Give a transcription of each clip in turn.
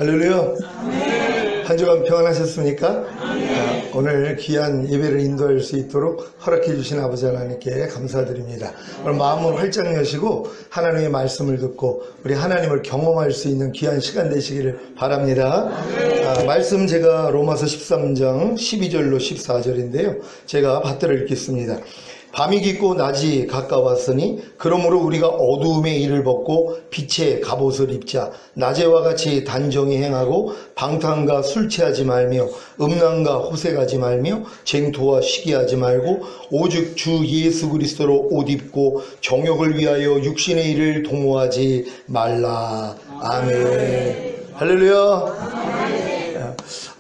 할렐루야. 한 주간 평안하셨습니까? 오늘 귀한 예배를 인도할 수 있도록 허락해 주신 아버지 하나님께 감사드립니다. 오늘 마음을 활짝 여시고 하나님의 말씀을 듣고 우리 하나님을 경험할 수 있는 귀한 시간 되시기를 바랍니다. 말씀 제가 로마서 13장 12절로 14절인데요. 제가 받들어 읽겠습니다. 밤이 깊고 낮이 가까웠으니 그러므로 우리가 어두움의 일을 벗고 빛의 갑옷을 입자. 낮에와 같이 단정히 행하고 방탕과 술 취하지 말며 음란과 호색하지 말며 쟁토와 시기하지 말고 오직 주 예수 그리스도로 옷 입고 정욕을 위하여 육신의 일을 도모하지 말라. 아멘. 할렐루야.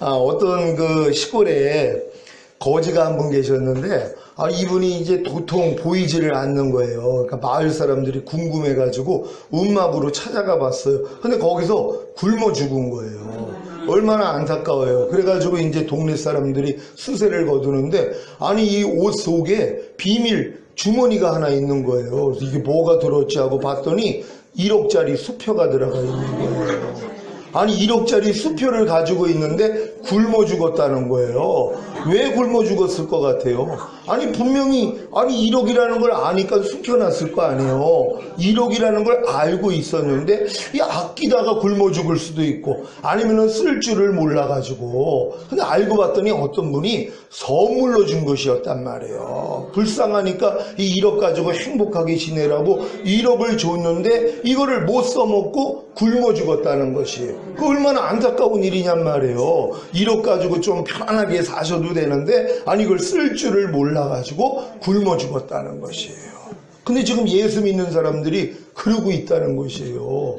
어떤 그 시골에 거지가 한 분 계셨는데 이분이 이제 도통 보이지를 않는 거예요. 그러니까 마을 사람들이 궁금해가지고 움막으로 찾아가 봤어요. 근데 거기서 굶어 죽은 거예요. 얼마나 안타까워요. 그래가지고 이제 동네 사람들이 수세를 거두는데 아니 이 옷 속에 비밀 주머니가 하나 있는 거예요. 그래서 이게 뭐가 들었지 하고 봤더니 1억짜리 수표가 들어가 있는 거예요. 아니 1억짜리 수표를 가지고 있는데 굶어 죽었다는 거예요. 왜 굶어 죽었을 것 같아요? 아니 분명히 1억이라는 걸 아니까 숨겨놨을 거 아니에요. 1억이라는 걸 알고 있었는데 아끼다가 굶어 죽을 수도 있고 아니면은 쓸 줄을 몰라가지고 근데 알고 봤더니 어떤 분이 선물로 준 것이었단 말이에요. 불쌍하니까 이 1억 가지고 행복하게 지내라고 1억을 줬는데 이거를 못 써먹고 굶어 죽었다는 것이에요. 그 얼마나 안타까운 일이냔 말이에요. 1억 가지고 좀 편안하게 사셔도 되는데 아니 이걸 쓸 줄을 몰라가지고 굶어 죽었다는 것이에요. 근데 지금 예수 믿는 사람들이 그러고 있다는 것이에요.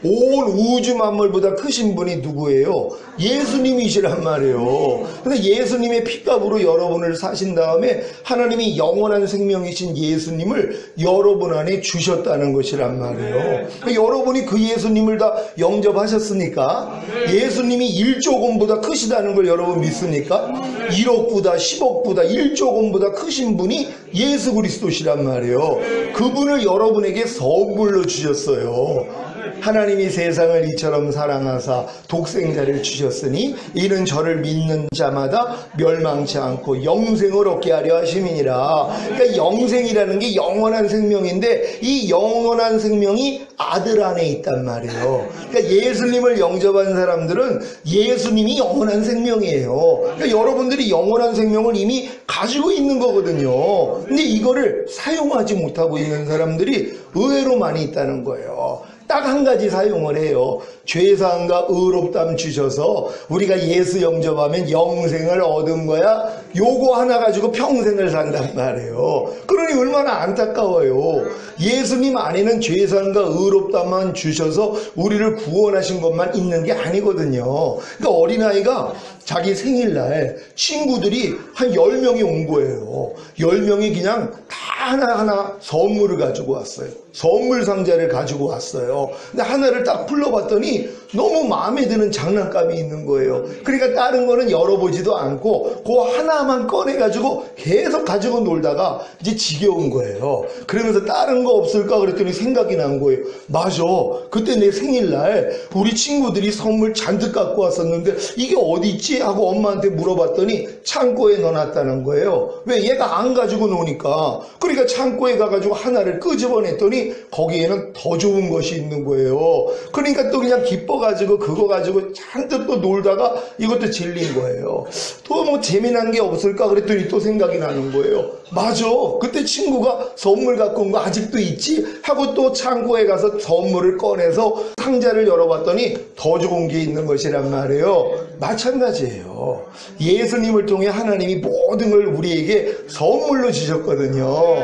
온 우주 만물보다 크신 분이 누구예요? 예수님이시란 말이에요. 근데 예수님의 피값으로 여러분을 사신 다음에 하나님이 영원한 생명이신 예수님을 여러분 안에 주셨다는 것이란 말이에요. 그러니까 여러분이 그 예수님을 다 영접하셨으니까 예수님이 1조금보다 크시다는 걸 여러분 믿습니까? 1억보다 10억보다 1조금보다 크신 분이 예수 그리스도시란 말이에요. 그분을 여러분에게 선물로 주셨어요. 하나님이 세상을 이처럼 사랑하사 독생자를 주셨으니 이는 저를 믿는 자마다 멸망치 않고 영생을 얻게 하려 하심이니라. 그러니까 영생이라는 게 영원한 생명인데 이 영원한 생명이 아들 안에 있단 말이에요. 그러니까 예수님을 영접한 사람들은 예수님이 영원한 생명이에요. 그러니까 여러분들이 영원한 생명을 이미 가지고 있는 거거든요. 근데 이거를 사용하지 못하고 있는 사람들이 의외로 많이 있다는 거예요. 딱 한 가지 사용을 해요. 죄사함과 의롭다함 주셔서 우리가 예수 영접하면 영생을 얻은 거야. 요거 하나 가지고 평생을 산단 말이에요. 그러니 얼마나 안타까워요. 예수님 안에는 죄사함과 의롭다함만 주셔서 우리를 구원하신 것만 있는 게 아니거든요. 그러니까 어린아이가 자기 생일날 친구들이 한 10명이 온 거예요. 10명이 그냥 다 하나하나 선물을 가지고 왔어요. 선물 상자를 가지고 왔어요. 근데 하나를 딱 풀러봤더니 너무 마음에 드는 장난감이 있는 거예요. 그러니까 다른 거는 열어보지도 않고 그 하나만 꺼내가지고 계속 가지고 놀다가 이제 지겨운 거예요. 그러면서 다른 거 없을까 그랬더니 생각이 난 거예요. 맞아. 그때 내 생일날 우리 친구들이 선물 잔뜩 갖고 왔었는데 이게 어디 있지? 하고 엄마한테 물어봤더니 창고에 넣어놨다는 거예요. 왜? 얘가 안 가지고 노니까. 그러니까 창고에 가가지고 하나를 끄집어냈더니 거기에는 더 좋은 것이 있는 거예요. 그러니까 또 그냥 기뻐가지고 그거 가지고 잔뜩 또 놀다가 이것도 질린 거예요. 또 뭐 재미난 게 없을까 그랬더니 또 생각이 나는 거예요. 맞아. 그때 친구가 선물 갖고 온 거 아직도 있지? 하고 또 창고에 가서 선물을 꺼내서 상자를 열어봤더니 더 좋은 게 있는 것이란 말이에요. 마찬가지예요. 예수님을 통해 하나님이 모든 걸 우리에게 선물로 주셨거든요.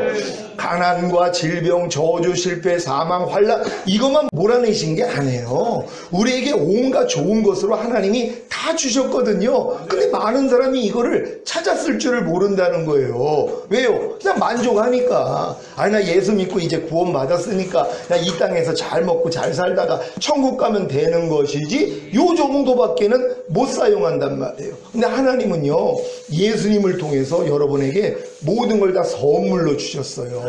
가난과 질병, 저주, 실패, 사망, 환난 이것만 몰아내신 게 아니에요. 우리에게 온갖 좋은 것으로 하나님이 다 주셨거든요. 근데 많은 사람이 이거를 찾았을 줄을 모른다는 거예요. 왜요? 그냥 만족하니까. 아니 나 예수 믿고 이제 구원 받았으니까 나 이 땅에서 잘 먹고 잘 살다가 천국 가면 되는 것이지 요 정도밖에는 못 사용한단 말이에요. 근데 하나님은요 예수님을 통해서 여러분에게 모든 걸 다 선물로 주셨어요.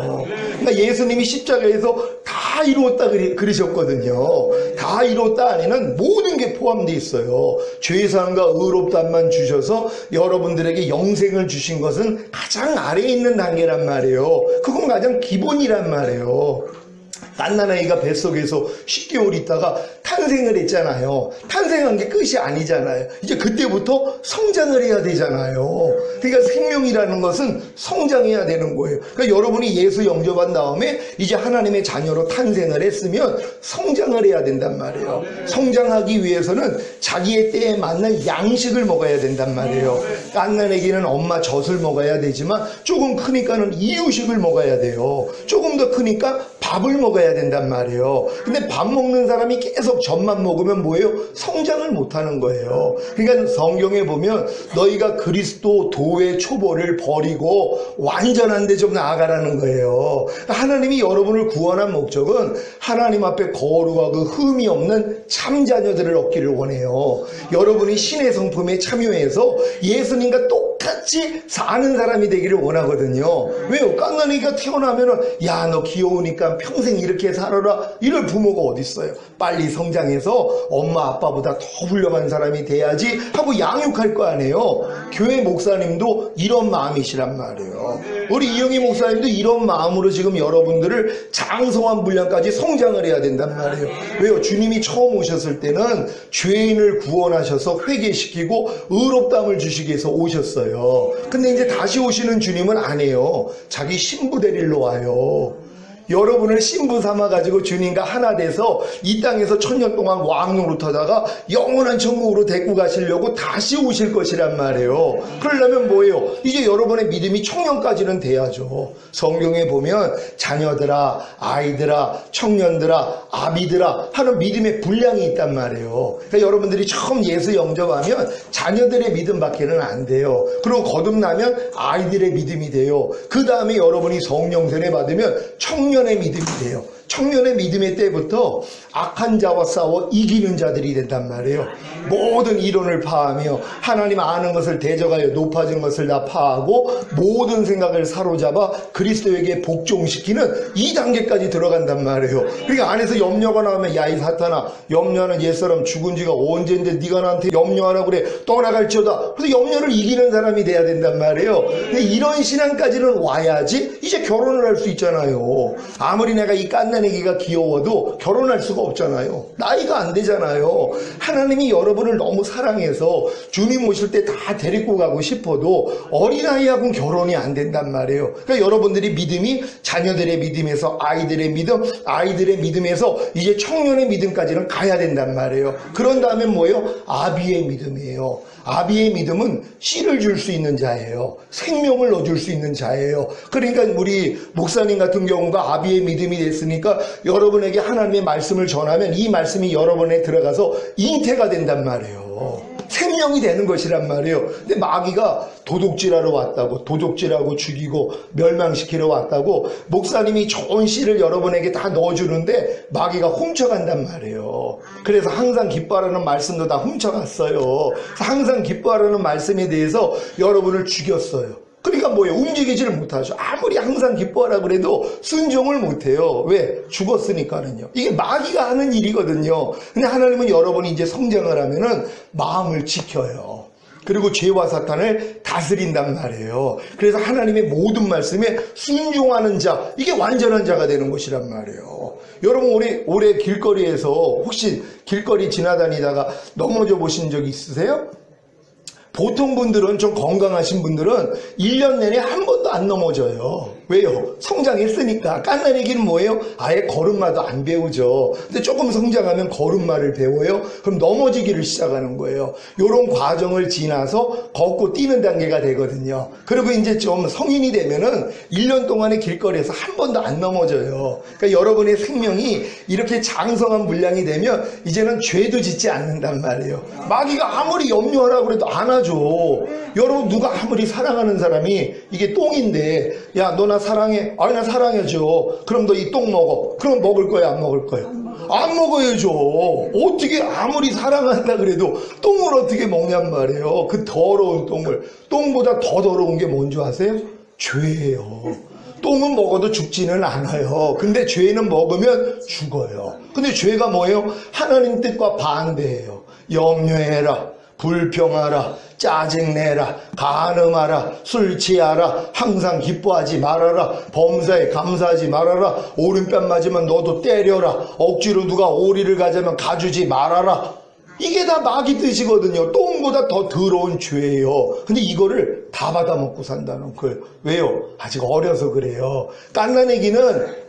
그러니까 예수님이 십자가에서 다 다 이루었다 그러셨거든요. 다 이루었다 안에는 모든 게 포함되어 있어요. 죄사함과 의롭다함만 주셔서 여러분들에게 영생을 주신 것은 가장 아래에 있는 단계란 말이에요. 그건 가장 기본이란 말이에요. 갓난아이가 뱃속에서 10개월 있다가 탄생을 했잖아요. 탄생한 게 끝이 아니잖아요. 이제 그때부터 성장을 해야 되잖아요. 그러니까 생명이라는 것은 성장해야 되는 거예요. 그러니까 여러분이 예수 영접한 다음에 이제 하나님의 자녀로 탄생을 했으면 성장을 해야 된단 말이에요. 성장하기 위해서는 자기의 때에 맞는 양식을 먹어야 된단 말이에요. 갓난아기는 엄마 젖을 먹어야 되지만 조금 크니까는 이유식을 먹어야 돼요. 조금 더 크니까 밥을 먹어야 된단 말이에요. 근데 밥 먹는 사람이 계속 젖만 먹으면 뭐예요? 성장을 못하는 거예요. 그러니까 성경에 보면 너희가 그리스도 도의 초보를 버리고 완전한 데 좀 나아가라는 거예요. 하나님이 여러분을 구원한 목적은 하나님 앞에 거룩하고 흠이 없는 참 자녀들을 얻기를 원해요. 여러분이 신의 성품에 참여해서 예수님과 똑같이 사는 사람이 되기를 원하거든요. 왜요? 갓난아기가 태어나면은 야, 너 귀여우니까 평생 이렇게 살아라 이럴 부모가 어디 있어요. 빨리 성장해서 엄마 아빠보다 더 훌륭한 사람이 돼야지 하고 양육할 거 아니에요. 교회 목사님도 이런 마음이시란 말이에요. 우리 이영희 목사님도 이런 마음으로 지금 여러분들을 장성한 분량까지 성장을 해야 된단 말이에요. 왜요? 주님이 처음 오셨을 때는 죄인을 구원하셔서 회개시키고 의롭다함을 주시기 위해서 오셨어요. 근데 이제 다시 오시는 주님은 안 해요. 자기 신부 데리러 와요. 여러분을 신부 삼아가지고 주님과 하나 돼서 이 땅에서 1000년 동안 왕노릇하다가 영원한 천국으로 데리고 가시려고 다시 오실 것이란 말이에요. 그러려면 뭐예요? 이제 여러분의 믿음이 청년까지는 돼야죠. 성경에 보면 자녀들아, 아이들아, 청년들아, 아비들아 하는 믿음의 분량이 있단 말이에요. 그러니까 여러분들이 처음 예수 영접하면 자녀들의 믿음밖에는 안 돼요. 그리고 거듭나면 아이들의 믿음이 돼요. 그 다음에 여러분이 성령 세례 받으면 청년의 믿음이 돼요. 청년의 믿음의 때부터 악한 자와 싸워 이기는 자들이 된단 말이에요. 모든 이론을 파하며 하나님 아는 것을 대적하여 높아진 것을 다 파하고 모든 생각을 사로잡아 그리스도에게 복종시키는 이 단계까지 들어간단 말이에요. 그러니까 안에서 염려가 나오면 야, 이 사탄아, 염려하는 옛사람 죽은 지가 언젠데 네가 나한테 염려하라고 그래. 떠나갈지어다. 그래서 염려를 이기는 사람이 돼야 된단 말이에요. 근데 이런 신앙까지는 와야지 이제 결혼을 할 수 있잖아요. 아무리 내가 이 갓난아기가 귀여워도 결혼할 수가 없잖아요. 나이가 안 되잖아요. 하나님이 여러분을 너무 사랑해서 주님 오실 때 다 데리고 가고 싶어도 어린아이하고는 결혼이 안 된단 말이에요. 그러니까 여러분들이 믿음이 자녀들의 믿음에서 아이들의 믿음, 아이들의 믿음에서 이제 청년의 믿음까지는 가야 된단 말이에요. 그런 다음에 뭐예요? 아비의 믿음이에요. 아비의 믿음은 씨를 줄 수 있는 자예요. 생명을 넣어줄 수 있는 자예요. 그러니까 우리 목사님 같은 경우가 아비의 믿음이 됐으니까 여러분에게 하나님의 말씀을 전하면 이 말씀이 여러분에 들어가서 잉태가 된단 말이에요. 생명이 되는 것이란 말이에요. 근데 마귀가 도둑질하러 왔다고, 도둑질하고 죽이고 멸망시키러 왔다고 목사님이 좋은 씨를 여러분에게 다 넣어주는데 마귀가 훔쳐간단 말이에요. 그래서 항상 기뻐하라는 말씀도 다 훔쳐갔어요. 항상 기뻐하라는 말씀에 대해서 여러분을 죽였어요. 그러니까 뭐예요? 움직이지를 못하죠. 아무리 항상 기뻐하라 그래도 순종을 못해요. 왜? 죽었으니까는요. 이게 마귀가 하는 일이거든요. 근데 하나님은 여러분이 이제 성장을 하면은 마음을 지켜요. 그리고 죄와 사탄을 다스린단 말이에요. 그래서 하나님의 모든 말씀에 순종하는 자, 이게 완전한 자가 되는 것이란 말이에요. 여러분 올해 길거리에서 혹시 길거리 지나다니다가 넘어져 보신 적 있으세요? 보통 분들은, 좀 건강하신 분들은 1년 내내 한 번도 안 넘어져요. 왜요? 성장했으니까. 갓난아기는 뭐예요? 아예 걸음마도 안 배우죠. 근데 조금 성장하면 걸음마를 배워요. 그럼 넘어지기를 시작하는 거예요. 이런 과정을 지나서 걷고 뛰는 단계가 되거든요. 그리고 이제 좀 성인이 되면은 1년 동안의 길거리에서 한 번도 안 넘어져요. 그러니까 여러분의 생명이 이렇게 장성한 분량이 되면 이제는 죄도 짓지 않는단 말이에요. 마귀가 아무리 염려하라고 해도 안 하죠. 여러분, 누가 아무리 사랑하는 사람이 이게 똥인데 야, 너 나 사랑해? 아니, 나 사랑해줘. 그럼 너 이 똥 먹어. 그럼 먹을 거야, 안 먹을 거야? 안 먹어야죠. 어떻게 아무리 사랑한다 그래도 똥을 어떻게 먹냔 말이에요. 그 더러운 똥을. 똥보다 더 더러운 게 뭔지 아세요? 죄예요. 똥은 먹어도 죽지는 않아요. 근데 죄는 먹으면 죽어요. 근데 죄가 뭐예요? 하나님 뜻과 반대예요. 염려해라, 불평하라, 짜증내라, 간음하라, 술 취하라, 항상 기뻐하지 말아라, 범사에 감사하지 말아라, 오른뺨 맞으면 너도 때려라, 억지로 누가 오리를 가자면 가주지 말아라. 이게 다 마귀 뜻이거든요. 똥보다 더 더러운 죄예요. 근데 이거를 다 받아먹고 산다는 거예요. 왜요? 아직 어려서 그래요. 갓난아기는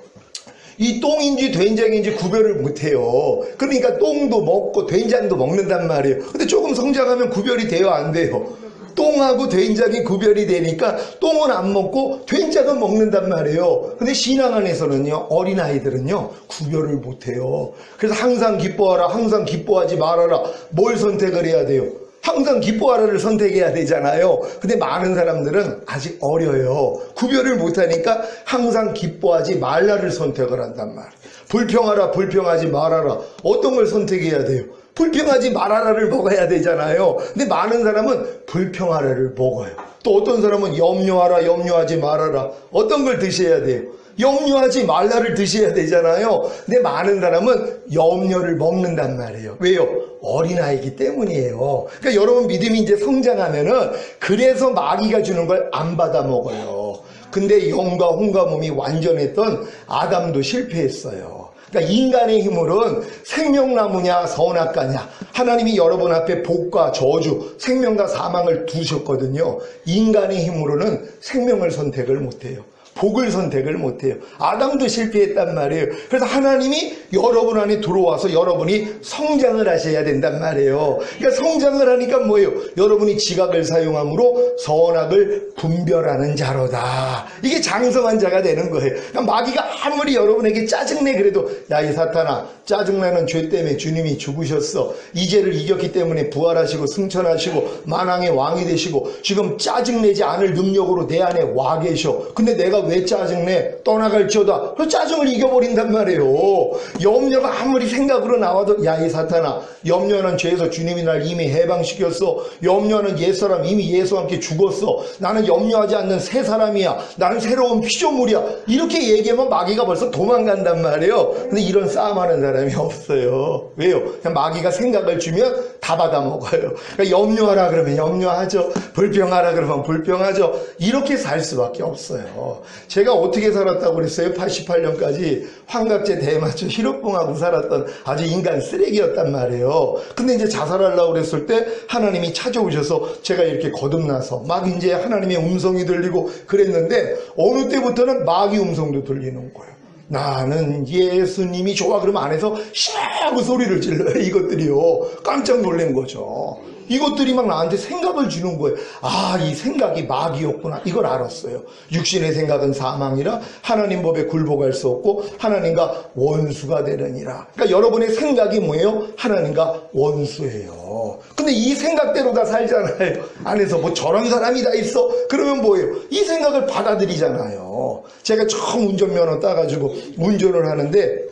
이 똥인지 된장인지 구별을 못해요. 그러니까 똥도 먹고 된장도 먹는단 말이에요. 근데 조금 성장하면 구별이 돼요, 안 돼요? 똥하고 된장이 구별이 되니까 똥은 안 먹고 된장은 먹는단 말이에요. 근데 신앙 안에서는요, 어린아이들은요 구별을 못해요. 그래서 항상 기뻐하라, 항상 기뻐하지 말아라. 뭘 선택을 해야 돼요? 항상 기뻐하라를 선택해야 되잖아요. 근데 많은 사람들은 아직 어려요. 구별을 못하니까 항상 기뻐하지 말라를 선택을 한단 말이에요. 불평하라, 불평하지 말아라. 어떤 걸 선택해야 돼요? 불평하지 말아라를 먹어야 되잖아요. 근데 많은 사람은 불평하라를 먹어요. 또 어떤 사람은 염려하라, 염려하지 말아라. 어떤 걸 드셔야 돼요? 염려하지 말라를 드셔야 되잖아요. 근데 많은 사람은 염려를 먹는단 말이에요. 왜요? 어린아이기 때문이에요. 그러니까 여러분 믿음이 이제 성장하면은 그래서 마귀가 주는 걸 안 받아 먹어요. 근데 영과 혼과 몸이 완전했던 아담도 실패했어요. 그러니까 인간의 힘으로는 생명나무냐 선악과냐, 하나님이 여러분 앞에 복과 저주, 생명과 사망을 두셨거든요. 인간의 힘으로는 생명을 선택을 못해요. 복을 선택을 못해요. 아담도 실패했단 말이에요. 그래서 하나님이 여러분 안에 들어와서 여러분이 성장을 하셔야 된단 말이에요. 그러니까 성장을 하니까 뭐예요? 여러분이 지각을 사용함으로 선악을 분별하는 자로다. 이게 장성한 자가 되는 거예요. 그러니까 마귀가 아무리 여러분에게 짜증내 그래도 야, 이 사탄아, 짜증나는 죄 때문에 주님이 죽으셨어. 이 죄를 이겼기 때문에 부활하시고 승천하시고 만왕의 왕이 되시고 지금 짜증내지 않을 능력으로 내 안에 와 계셔. 근데 내가 왜 짜증내? 떠나갈지어다. 그 짜증을 이겨버린단 말이에요. 염려가 아무리 생각으로 나와도 야, 이 사탄아, 염려하는 죄에서 주님이 날 이미 해방시켰어. 염려하는 옛사람 이미 예수와 함께 죽었어. 나는 염려하지 않는 새 사람이야. 나는 새로운 피조물이야. 이렇게 얘기하면 마귀가 벌써 도망간단 말이에요. 근데 이런 싸움하는 사람이 없어요. 왜요? 그냥 마귀가 생각을 주면 다 받아먹어요. 그러니까 염려하라 그러면 염려하죠. 불평하라 그러면 불평하죠. 이렇게 살 수밖에 없어요. 제가 어떻게 살았다고 그랬어요? 88년까지 환각제 대마초 히로뽕하고 살았던 아주 인간 쓰레기였단 말이에요. 근데 이제 자살하려고 그랬을 때 하나님이 찾아오셔서 제가 이렇게 거듭나서 막 이제 하나님의 음성이 들리고 그랬는데 어느 때부터는 마귀 음성도 들리는 거예요. 나는 예수님이 좋아. 그러면 안에서 시하고 소리를 질러요. 이것들이요. 깜짝 놀란 거죠. 이것들이 막 나한테 생각을 주는 거예요. 아, 이 생각이 마귀였구나. 이걸 알았어요. 육신의 생각은 사망이라 하나님 법에 굴복할 수 없고 하나님과 원수가 되느니라. 그러니까 여러분의 생각이 뭐예요? 하나님과 원수예요. 근데 이 생각대로 다 살잖아요. 안에서 뭐 저런 사람이 다 있어? 그러면 뭐예요? 이 생각을 받아들이잖아요. 제가 처음 운전면허 따가지고 운전을 하는데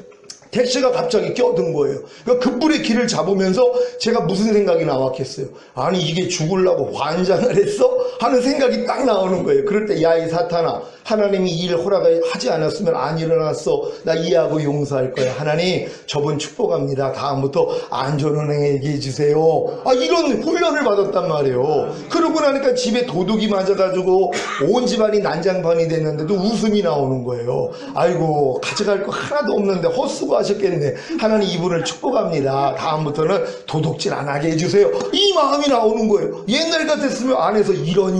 택시가 갑자기 껴든 거예요. 그러니까 급불의 길을 잡으면서 제가 무슨 생각이 나왔겠어요? 아니, 이게 죽으려고 환장을 했어? 하는 생각이 딱 나오는 거예요. 그럴 때 야, 이 사탄아, 하나님이 이 일 허락하지 않았으면 안 일어났어. 나 이해하고 용서할 거야. 하나님, 저분 축복합니다. 다음부터 안전운행하게 해주세요. 아, 이런 훈련을 받았단 말이에요. 그러고 나니까 집에 도둑이 맞아가지고 온 집안이 난장판이 됐는데도 웃음이 나오는 거예요. 아이고, 가져갈 거 하나도 없는데 헛수고 하셨겠네. 하나님 이분을 축복합니다. 다음부터는 도둑질 안 하게 해주세요. 이 마음이 나오는 거예요. 옛날 같았으면 안에서 이런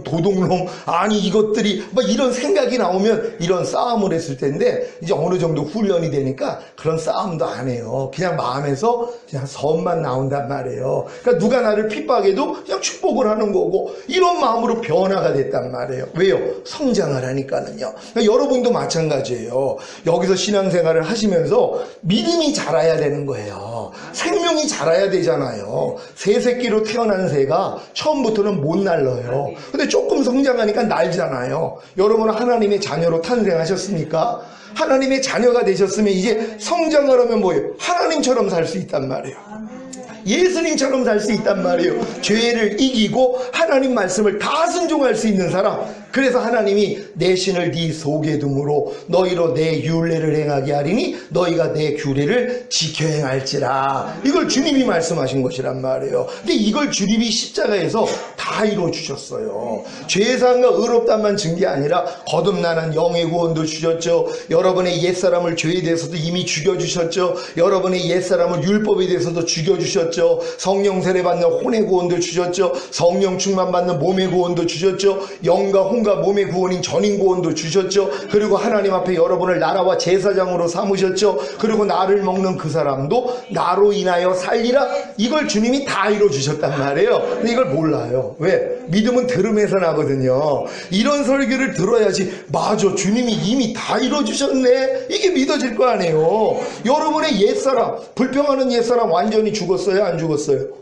도둑놈, 아니 이것들이 막 이런 생각이 나오면 이런 싸움을 했을 텐데 이제 어느 정도 훈련이 되니까 그런 싸움도 안 해요. 그냥 마음에서 그냥 선만 나온단 말이에요. 그러니까 누가 나를 핍박해도 그냥 축복을 하는 거고 이런 마음으로 변화가 됐단 말이에요. 왜요? 성장을 하니까는요. 그러니까 여러분도 마찬가지예요. 여기서 신앙생활을 하시면서 믿음이 자라야 되는 거예요. 생명이 자라야 되잖아요. 새 새끼로 태어난 새가 처음부터는 못 날려요. 근데 조금 성장하니까 날잖아요. 여러분은 하나님의 자녀로 탄생하셨습니까? 하나님의 자녀가 되셨으면 이제 성장을 하면 뭐예요? 하나님처럼 살 수 있단 말이에요. 예수님처럼 살 수 있단 말이에요. 죄를 이기고 하나님 하나님 말씀을 다 순종할 수 있는 사람. 그래서 하나님이 내 신을 네 속에 둠으로 너희로 내 율례를 행하게 하리니 너희가 내 규례를 지켜 행할지라. 이걸 주님이 말씀하신 것이란 말이에요. 근데 이걸 주님이 십자가에서 다 이루어주셨어요. 죄사함과 의롭다만 준 게 아니라 거듭나는 영의 구원도 주셨죠. 여러분의 옛사람을 죄에 대해서도 이미 죽여주셨죠. 여러분의 옛사람을 율법에 대해서도 죽여주셨죠. 성령 세례받는 혼의 구원도 주셨죠. 성령 충만받는 몸의 구원도 주셨죠. 영과 혼과 몸의 구원인 전인 구원도 주셨죠. 그리고 하나님 앞에 여러분을 나라와 제사장으로 삼으셨죠. 그리고 나를 먹는 그 사람도 나로 인하여 살리라. 이걸 주님이 다 이루어주셨단 말이에요. 근데 이걸 몰라요. 왜? 믿음은 들음에서 나거든요. 이런 설교를 들어야지 맞아, 주님이 이미 다 이루어주셨네, 이게 믿어질 거 아니에요. 여러분의 옛사람, 불평하는 옛사람 완전히 죽었어요? 안 죽었어요?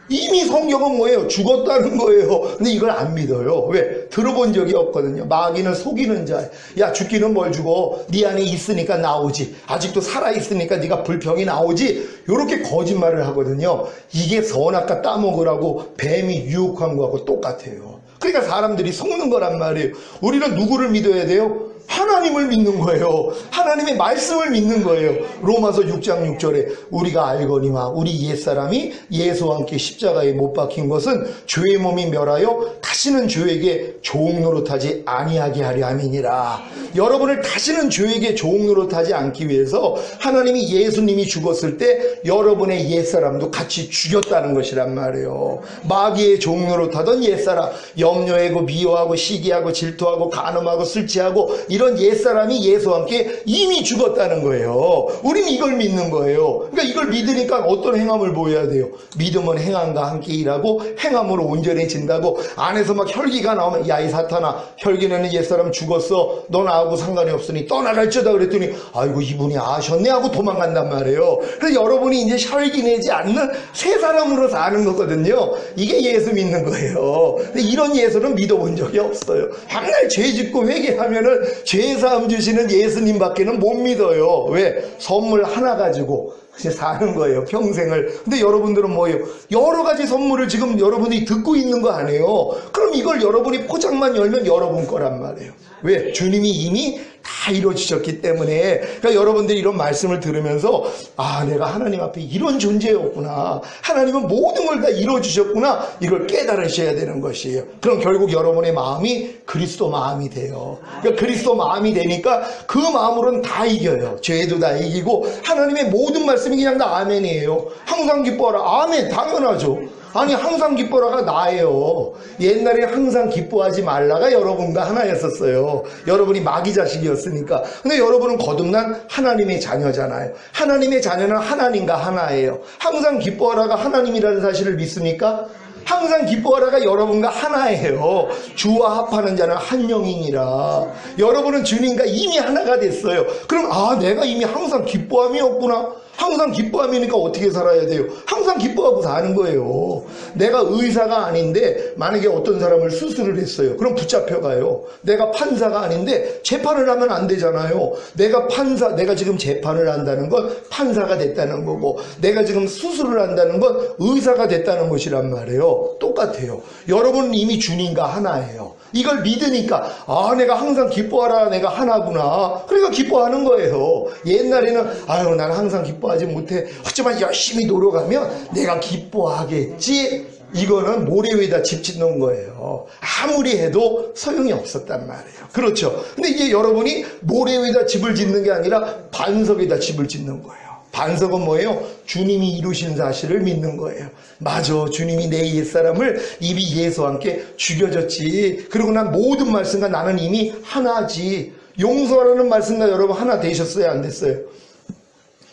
이미 성경은 뭐예요? 죽었다는 거예요. 근데 이걸 안 믿어요. 왜? 들어본 적이 없거든요. 마귀는 속이는 자. 야, 죽기는 뭘 죽어? 네 안에 있으니까 나오지. 아직도 살아있으니까 네가 불평이 나오지. 이렇게 거짓말을 하거든요. 이게 선악과 따먹으라고 뱀이 유혹한 거하고 똑같아요. 그러니까 사람들이 속는 거란 말이에요. 우리는 누구를 믿어야 돼요? 하나님을 믿는 거예요. 하나님의 말씀을 믿는 거예요. 로마서 6장 6절에 우리가 알거니와 우리 옛사람이 예수와 함께 십자가에 못 박힌 것은 죄의 몸이 멸하여 다시는 죄에게 종노릇하지 아니하게 하려 함이니라. 여러분을 다시는 죄에게 종노릇하지 않기 위해서 하나님이 예수님이 죽었을 때 여러분의 옛사람도 같이 죽였다는 것이란 말이에요. 마귀의 종노릇하던 옛사람, 염려하고 미워하고 시기하고 질투하고 간음하고 술 취하고 이런 옛사람이 예수와 함께 이미 죽었다는 거예요. 우리는 이걸 믿는 거예요. 그러니까 이걸 믿으니까 어떤 행함을 보여야 돼요? 믿음은 행함과 함께 일하고 행함으로 온전해진다고. 안에서 막 혈기가 나오면 야, 이 사탄아, 혈기내는 옛사람 죽었어. 너 나하고 상관이 없으니 떠나갈지어다. 그랬더니 아이고, 이분이 아셨네 하고 도망간단 말이에요. 그래서 여러분이 이제 혈기내지 않는 새 사람으로 사는 거거든요. 이게 예수 믿는 거예요. 근데 이런 예수는 믿어본 적이 없어요. 맨날 죄 짓고 회개하면은 죄사함 주시는 예수님밖에는 못 믿어요. 왜? 선물 하나 가지고 이제 사는 거예요, 평생을. 근데 여러분들은 뭐예요? 여러 가지 선물을 지금 여러분이 듣고 있는 거 아니에요? 그럼 이걸 여러분이 포장만 열면 여러분 거란 말이에요. 왜? 주님이 이미 다 이루어주셨기 때문에. 그러니까 여러분들이 이런 말씀을 들으면서 아, 내가 하나님 앞에 이런 존재였구나, 하나님은 모든 걸 다 이루어주셨구나, 이걸 깨달으셔야 되는 것이에요. 그럼 결국 여러분의 마음이 그리스도 마음이 돼요. 그러니까 그리스도 마음이 되니까 그 마음으로는 다 이겨요. 죄도 다 이기고 하나님의 모든 말씀이 그냥 다 아멘이에요. 항상 기뻐하라. 아멘, 당연하죠. 아니, 항상 기뻐라가 나예요. 옛날에 항상 기뻐하지 말라가 여러분과 하나였었어요. 여러분이 마귀 자식이었으니까. 근데 여러분은 거듭난 하나님의 자녀잖아요. 하나님의 자녀는 하나님과 하나예요. 항상 기뻐하라가 하나님이라는 사실을 믿습니까? 항상 기뻐하라가 여러분과 하나예요. 주와 합하는 자는 한 영이니라. 여러분은 주님과 이미 하나가 됐어요. 그럼 아, 내가 이미 항상 기뻐함이었구나. 항상 기뻐함이니까 어떻게 살아야 돼요? 항상 기뻐하고 사는 거예요. 내가 의사가 아닌데 만약에 어떤 사람을 수술을 했어요. 그럼 붙잡혀가요. 내가 판사가 아닌데 재판을 하면 안 되잖아요. 내가 지금 재판을 한다는 건 판사가 됐다는 거고, 내가 지금 수술을 한다는 건 의사가 됐다는 것이란 말이에요. 똑같아요. 여러분은 이미 주님과 하나예요. 이걸 믿으니까 아, 내가 항상 기뻐하라, 내가 하나구나. 그러니까 기뻐하는 거예요. 옛날에는 아유, 나는 항상 기뻐하지 못해. 하지만 열심히 노력하면 내가 기뻐하겠지. 이거는 모래 위에다 집 짓는 거예요. 아무리 해도 소용이 없었단 말이에요. 그렇죠. 근데 이제 여러분이 모래 위에다 집을 짓는 게 아니라 반석에다 집을 짓는 거예요. 반석은 뭐예요? 주님이 이루신 사실을 믿는 거예요. 맞아, 주님이 내 옛사람을 이미 예수와 함께 죽여줬지. 그리고 난 모든 말씀과 나는 이미 하나지. 용서하라는 말씀과 여러분 하나 되셨어요, 안 됐어요?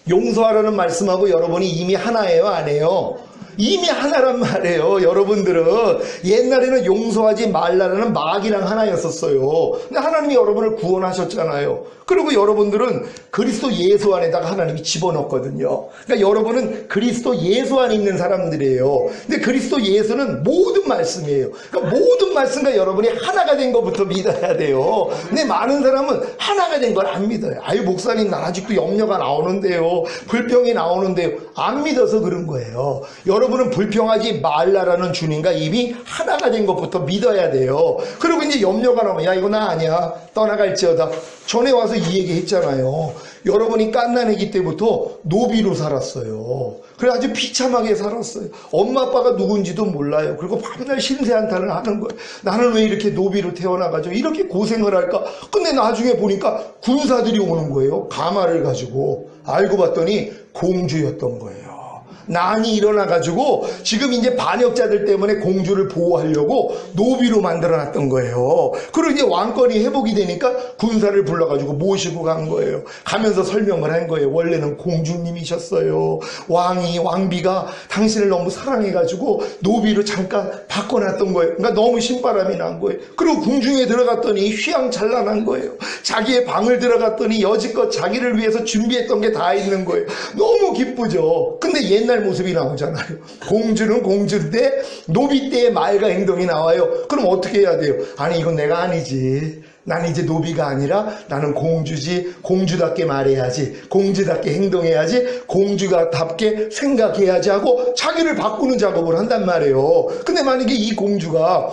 용서하라는 말씀하고 여러분이 이미 하나예요, 안 해요? 이미 하나란 말이에요. 여러분들은 옛날에는 용서하지 말라는 마귀랑 하나였었어요. 근데 하나님이 여러분을 구원하셨잖아요. 그리고 여러분들은 그리스도 예수 안에다가 하나님이 집어넣거든요. 그러니까 여러분은 그리스도 예수 안에 있는 사람들이에요. 근데 그리스도 예수는 모든 말씀이에요. 그러니까 모든 말씀과 여러분이 하나가 된 것부터 믿어야 돼요. 근데 많은 사람은 하나가 된 걸 안 믿어요. 아유, 목사님, 나 아직도 염려가 나오는데요, 불평이 나오는데요. 안 믿어서 그런 거예요. 여러분은 불평하지 말라라는 주님과 이미 하나가 된 것부터 믿어야 돼요. 그리고 이제 염려가 나오면 야 이거 나 아니야 떠나갈지어다. 전에 와서 이 얘기 했잖아요. 여러분이 갓난아기 때부터 노비로 살았어요. 그래 아주 비참하게 살았어요. 엄마 아빠가 누군지도 몰라요. 그리고 밤날 신세한탄을 하는 거예요. 나는 왜 이렇게 노비로 태어나가지고 이렇게 고생을 할까. 근데 나중에 보니까 군사들이 오는 거예요. 가마를 가지고. 알고 봤더니 공주였던 거예요. 난이 일어나가지고 지금 이제 반역자들 때문에 공주를 보호하려고 노비로 만들어놨던 거예요. 그리고 이제 왕권이 회복이 되니까 군사를 불러가지고 모시고 간 거예요. 가면서 설명을 한 거예요. 원래는 공주님이셨어요. 왕비가 당신을 너무 사랑해가지고 노비로 잠깐 바꿔놨던 거예요. 그러니까 너무 신바람이 난 거예요. 그리고 궁중에 들어갔더니 휘황찬란한 거예요. 자기의 방을 들어갔더니 여지껏 자기를 위해서 준비했던 게 다 있는 거예요. 너무 기쁘죠. 근데 옛날 모습이 나오잖아요. 공주는 공주인데 노비 때의 말과 행동이 나와요. 그럼 어떻게 해야 돼요? 아니 이건 내가 아니지. 난 이제 노비가 아니라 나는 공주지. 공주답게 말해야지. 공주답게 행동해야지. 공주가답게 생각해야지 하고 자기를 바꾸는 작업을 한단 말이에요. 근데 만약에 이 공주가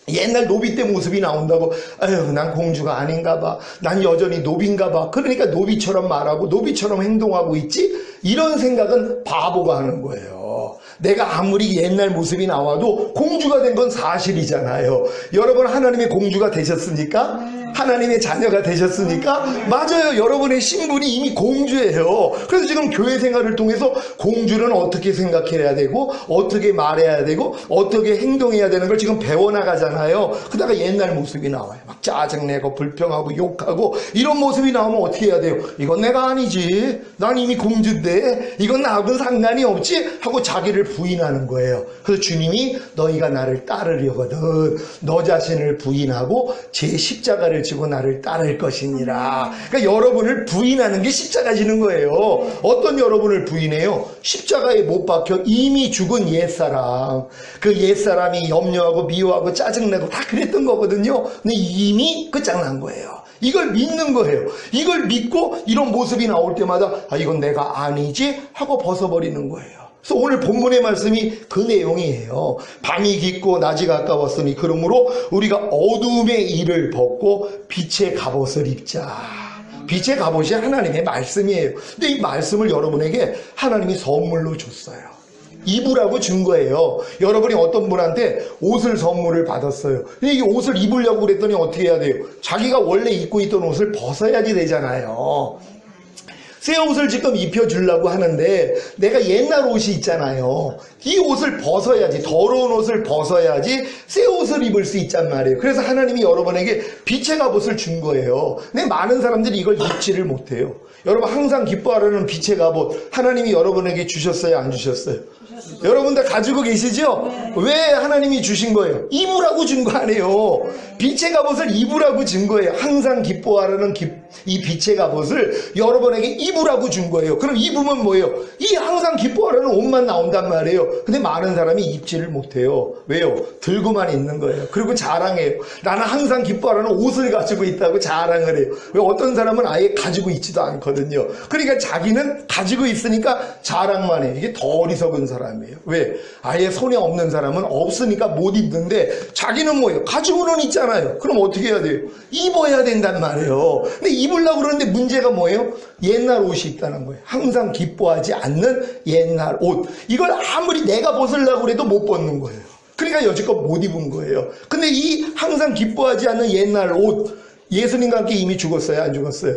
옛날 노비 때 모습이 나온다고 아유 난 공주가 아닌가 봐. 난 여전히 노비인가 봐. 그러니까 노비처럼 말하고 노비처럼 행동하고 있지? 이런 생각은 바보가 하는 거예요. 내가 아무리 옛날 모습이 나와도 공주가 된 건 사실이잖아요. 여러분 하나님의 공주가 되셨습니까? 하나님의 자녀가 되셨으니까 맞아요. 여러분의 신분이 이미 공주예요. 그래서 지금 교회 생활을 통해서 공주는 어떻게 생각해야 되고 어떻게 말해야 되고 어떻게 행동해야 되는 걸 지금 배워나가잖아요. 그러다가 옛날 모습이 나와요. 막 짜증내고 불평하고 욕하고 이런 모습이 나오면 어떻게 해야 돼요? 이건 내가 아니지. 난 이미 공주인데 이건 나하고는 상관이 없지 하고 자기를 부인하는 거예요. 그래서 주님이 너희가 나를 따르려거든 너 자신을 부인하고 제 십자가를 지고 나를 따를 것이니라. 그러니까 여러분을 부인하는 게 십자가 지는 거예요. 어떤 여러분을 부인해요? 십자가에 못 박혀 이미 죽은 옛사람. 그 옛사람이 염려하고 미워하고 짜증내고 다 그랬던 거거든요. 근데 이미 끝장난 거예요. 이걸 믿는 거예요. 이걸 믿고 이런 모습이 나올 때마다 아 이건 내가 아니지 하고 벗어버리는 거예요. 그래서 오늘 본문의 말씀이 그 내용이에요. 밤이 깊고 낮이 가까웠으니 그러므로 우리가 어둠의 일을 벗고 빛의 갑옷을 입자. 빛의 갑옷이 하나님의 말씀이에요. 근데 이 말씀을 여러분에게 하나님이 선물로 줬어요. 입으라고 준 거예요. 여러분이 어떤 분한테 옷을 선물을 받았어요. 근데 이 옷을 입으려고 그랬더니 어떻게 해야 돼요? 자기가 원래 입고 있던 옷을 벗어야지 되잖아요. 새 옷을 지금 입혀주려고 하는데 내가 옛날 옷이 있잖아요. 이 옷을 벗어야지, 더러운 옷을 벗어야지 새 옷을 입을 수 있단 말이에요. 그래서 하나님이 여러분에게 빛의 갑옷을 준 거예요. 근데 많은 사람들이 이걸 입지를 못해요. 여러분 항상 기뻐하라는 빛의 갑옷 하나님이 여러분에게 주셨어요? 안 주셨어요? 여러분 다 가지고 계시죠? 왜 하나님이 주신 거예요? 입으라고 준 거 아니에요. 빛의 갑옷을 입으라고 준 거예요. 항상 기뻐하라는 이 빛의 갑옷을 여러분에게 입으라고 준 거예요. 그럼 입으면 뭐예요? 이 항상 기뻐하라는 옷만 나온단 말이에요. 근데 많은 사람이 입지를 못해요. 왜요? 들고만 있는 거예요. 그리고 자랑해요. 나는 항상 기뻐하라는 옷을 가지고 있다고 자랑을 해요. 왜? 어떤 사람은 아예 가지고 있지도 않거든요. 그러니까 자기는 가지고 있으니까 자랑만 해요. 이게 더 어리석은 사람이에요. 왜? 아예 손에 없는 사람은 없으니까 못 입는데 자기는 뭐예요? 가지고는 있잖아요. 그럼 어떻게 해야 돼요? 입어야 된단 말이에요. 근데 입으려고 그러는데 문제가 뭐예요? 옛날 옷이 있다는 거예요. 항상 기뻐하지 않는 옛날 옷. 이걸 아무리 내가 벗으려고 해도 못 벗는 거예요. 그러니까 여지껏 못 입은 거예요. 근데 이 항상 기뻐하지 않는 옛날 옷, 예수님과 함께 이미 죽었어요? 안 죽었어요?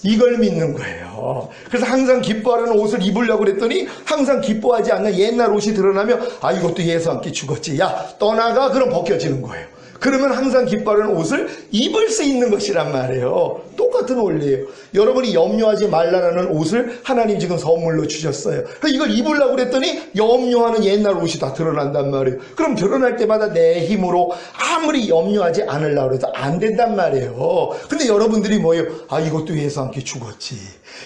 이걸 믿는 거예요. 그래서 항상 기뻐하는 옷을 입으려고 그랬더니 항상 기뻐하지 않는 옛날 옷이 드러나면 아 이것도 예수와 함께 죽었지. 야 떠나가. 그럼 벗겨지는 거예요. 그러면 항상 기뻐하는 옷을 입을 수 있는 것이란 말이에요. 똑같은 원리예요. 여러분이 염려하지 말라는 옷을 하나님 지금 선물로 주셨어요. 이걸 입으려고 그랬더니 염려하는 옛날 옷이 다 드러난단 말이에요. 그럼 드러날 때마다 내 힘으로 아무리 염려하지 않으려고 해도 안 된단 말이에요. 근데 여러분들이 뭐예요? 아 이것도 예수와 함께 죽었지.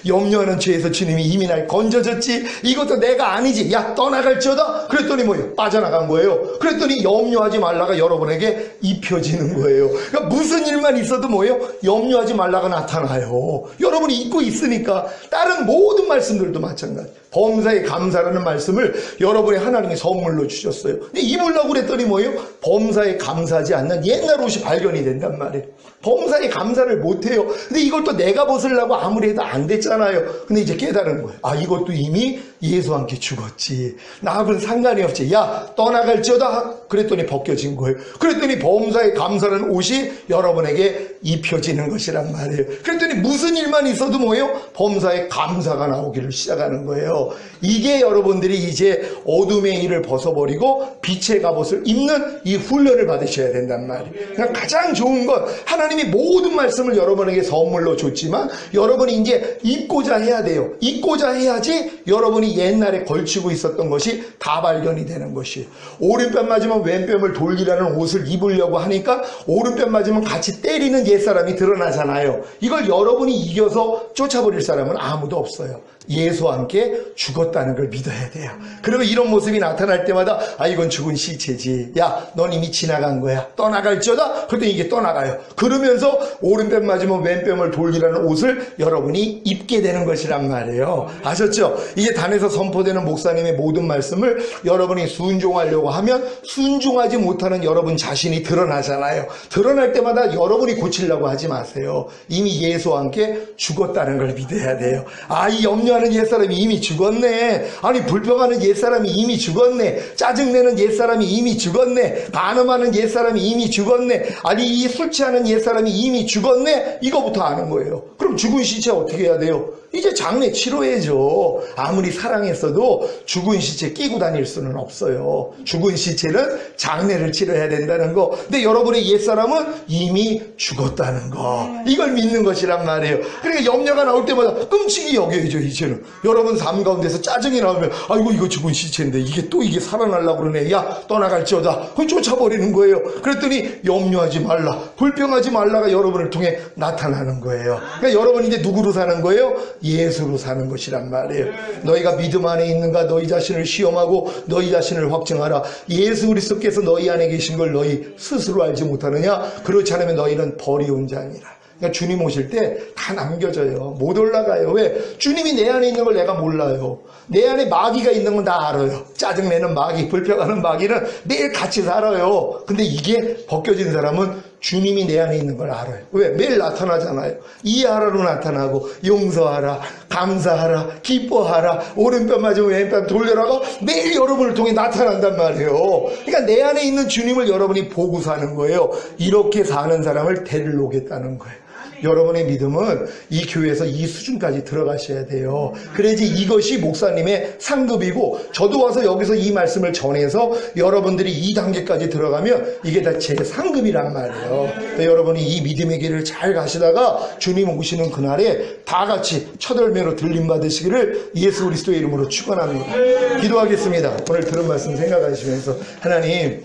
염려하는 죄에서 주님이 이미 날 건져줬지. 이것도 내가 아니지. 야 떠나갈지어다. 그랬더니 뭐예요? 빠져나간 거예요. 그랬더니 염려하지 말라가 여러분에게 입혀지는 거예요. 그러니까 무슨 일만 있어도 뭐예요? 염려하지 말라가 나타나요. 여러분이 잊고 있으니까. 다른 모든 말씀들도 마찬가지. 범사에 감사라는 말씀을 여러분이 하나님이 선물로 주셨어요. 근데 입으려고 그랬더니 뭐예요? 범사에 감사하지 않는 옛날 옷이 발견이 된단 말이에요. 범사에 감사를 못해요. 근데 이것도 내가 벗으려고 아무리 해도 안 됐잖아요. 근데 이제 깨달은 거예요. 아, 이것도 이미 예수와 함께 죽었지. 나하고는 상관이 없지. 야, 떠나갈지어다. 그랬더니 벗겨진 거예요. 그랬더니 범사에 감사라는 옷이 여러분에게 입혀지는 것이란 말이에요. 그랬더니 무슨 일만 있어도 뭐예요? 범사에 감사가 나오기를 시작하는 거예요. 이게 여러분들이 이제 어둠의 일을 벗어버리고 빛의 갑옷을 입는 이 훈련을 받으셔야 된단 말이에요. 그러니까 가장 좋은 건 하나님이 모든 말씀을 여러분에게 선물로 줬지만 여러분이 이제 입고자 해야 돼요. 입고자 해야지 여러분이 옛날에 걸치고 있었던 것이 다 발견이 되는 것이에요. 오른뺨 맞으면 왼뺨을 돌리라는 옷을 입으려고 하니까 오른뺨 맞으면 같이 때리는 옛사람이 드러나잖아요. 이걸 여러분이 이겨서 쫓아버릴 사람은 아무도 없어요. 예수와 함께 죽었다는 걸 믿어야 돼요. 그러면 이런 모습이 나타날 때마다 아, 이건 죽은 시체지. 야, 넌 이미 지나간 거야. 떠나갈지어다. 그때 이게 떠나가요. 그러면서 오른뺨 맞으면 왼뺨을 돌리라는 옷을 여러분이 입게 되는 것이란 말이에요. 아셨죠? 이게 단에서 선포되는 목사님의 모든 말씀을 여러분이 순종하려고 하면 순종하지 못하는 여러분 자신이 드러나잖아요. 드러날 때마다 여러분이 고치려고 하지 마세요. 이미 예수와 함께 죽었다는 걸 믿어야 돼요. 아, 이 염려하는 옛사람이 이미 죽었네. 아니, 불평하는 옛사람이 이미 죽었네. 짜증내는 옛사람이 이미 죽었네. 반음하는 옛사람이 이미 죽었네. 아니, 이 술 취하는 옛사람이 이미 죽었네. 이거부터 아는 거예요. 그럼 죽은 시체 어떻게 해야 돼요? 이제 장례 치러야죠. 아무리 사랑했어도 죽은 시체 끼고 다닐 수는 없어요. 죽은 시체는 장례를 치러야 된다는 거. 근데 여러분의 옛사람은 이미 죽었다는 거. 이걸 믿는 것이란 말이에요. 그러니까 염려가 나올 때마다 끔찍이 여겨야죠. 이제는 여러분 삶 가운데서 짜증이 나오면 아이고, 이거 죽은 시체인데 이게 살아나려고 그러네. 야, 떠나갈지어다. 그걸 쫓아버리는 거예요. 그랬더니 염려하지 말라, 불평하지 말라가 여러분을 통해 나타나는 거예요. 그러니까 여러분이 이제 누구로 사는 거예요? 예수로 사는 것이란 말이에요. 너희가 믿음 안에 있는가? 너희 자신을 시험하고 너희 자신을 확증하라. 예수 그리스도께서 너희 안에 계신 걸 너희 스스로 알지 못하느냐? 그렇지 않으면 너희는 버리운 자니라. 그러니까 주님 오실 때 다 남겨져요. 못 올라가요. 왜? 주님이 내 안에 있는 걸 내가 몰라요. 내 안에 마귀가 있는 건 다 알아요. 짜증내는 마귀, 불평하는 마귀는 매일 같이 살아요. 근데 이게 벗겨진 사람은 주님이 내 안에 있는 걸 알아요. 왜? 매일 나타나잖아요. 이해하라로 나타나고, 용서하라, 감사하라, 기뻐하라, 오른뺨 맞으면 왼뺨 돌려라가 매일 여러분을 통해 나타난단 말이에요. 그러니까 내 안에 있는 주님을 여러분이 보고 사는 거예요. 이렇게 사는 사람을 데리러 오겠다는 거예요. 여러분의 믿음은 이 교회에서 이 수준까지 들어가셔야 돼요. 그래야지 이것이 목사님의 상급이고, 저도 와서 여기서 이 말씀을 전해서 여러분들이 이 단계까지 들어가면 이게 다 제 상급이란 말이에요. 여러분이 이 믿음의 길을 잘 가시다가 주님 오시는 그날에 다 같이 첫 열매로 들림 받으시기를 예수 그리스도의 이름으로 축원합니다. 기도하겠습니다. 오늘 들은 말씀 생각하시면서 하나님,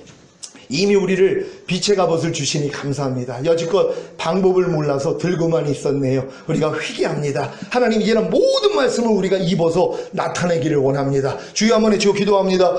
이미 우리를 빛의 갑옷을 주시니 감사합니다. 여지껏 방법을 몰라서 들고만 있었네요. 우리가 회개합니다. 하나님, 이제는 모든 말씀을 우리가 입어서 나타내기를 원합니다. 주여 한번 해주시고 기도합니다.